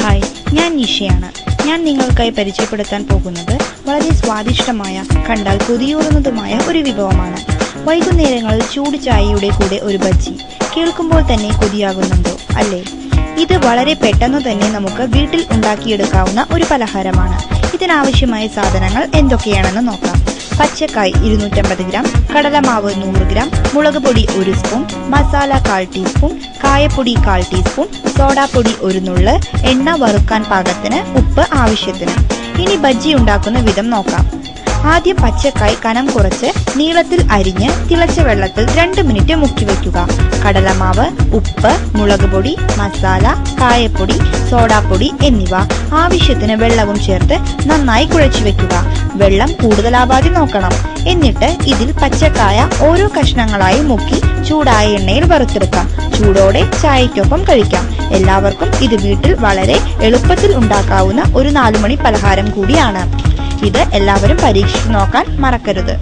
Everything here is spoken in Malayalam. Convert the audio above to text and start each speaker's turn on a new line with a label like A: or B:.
A: ഹായ്, ഞാൻ നിഷയാണ്. ഞാൻ നിങ്ങൾക്കായി പരിചയപ്പെടുത്താൻ പോകുന്നത് വളരെ സ്വാദിഷ്ടമായ, കണ്ടാൽ കൊതിയൂറുന്നതുമായ ഒരു വിഭവമാണ്. വൈകുന്നേരങ്ങളിൽ ചൂട് ചായയുടെ കൂടെ ഒരു ബജ്ജി. കേൾക്കുമ്പോൾ തന്നെ കൊതിയാകുന്നുണ്ടോ അല്ലേ? ഇത് വളരെ പെട്ടെന്ന് തന്നെ നമുക്ക് വീട്ടിൽ ഉണ്ടാക്കിയെടുക്കാവുന്ന ഒരു പലഹാരമാണ്. ഇതിനാവശ്യമായ സാധനങ്ങൾ എന്തൊക്കെയാണെന്ന് നോക്കാം. പച്ചക്കായ് 250 ഗ്രാം, കടലമാവ് 100 ഗ്രാം, മുളക് പൊടി 1 സ്പൂൺ, മസാല 1/4 ടീസ്പൂൺ, കായപ്പൊടി 1/4 ടീസ്പൂൺ, സോഡാപ്പൊടി 1 നുള്ള്, എണ്ണ വറുക്കാൻ പാകത്തിന്, ഉപ്പ് ആവശ്യത്തിന്. ഇനി ബജ്ജി ഉണ്ടാക്കുന്ന വിധം നോക്കാം. ആദ്യം പച്ചക്കായ് കനം കുറച്ച് നീളത്തിൽ അരിഞ്ഞ് തിളച്ച വെള്ളത്തിൽ 2 മിനിറ്റ് മുക്കി വയ്ക്കുക. കടലമാവ്, ഉപ്പ്, മുളക് പൊടി, മസാല, കായപ്പൊടി, സോഡാപ്പൊടി എന്നിവ ആവശ്യത്തിന് വെള്ളവും ചേർത്ത് നന്നായി കുഴച്ചു വെക്കുക. വെള്ളം കൂടുതലാവാതെ നോക്കണം. എന്നിട്ട് ഇതിൽ പച്ചക്കായ ഓരോ കഷ്ണങ്ങളായി മുക്കി ചൂടായ എണ്ണയിൽ വറുത്തെടുക്കാം. ചൂടോടെ ചായക്കൊപ്പം കഴിക്കാം. എല്ലാവർക്കും ഇത് വീട്ടിൽ വളരെ എളുപ്പത്തിൽ ഉണ്ടാക്കാവുന്ന ഒരു 4 മണി പലഹാരം കൂടിയാണ്. ഇത് എല്ലാവരും പരീക്ഷിച്ചു നോക്കാൻ മറക്കരുത്.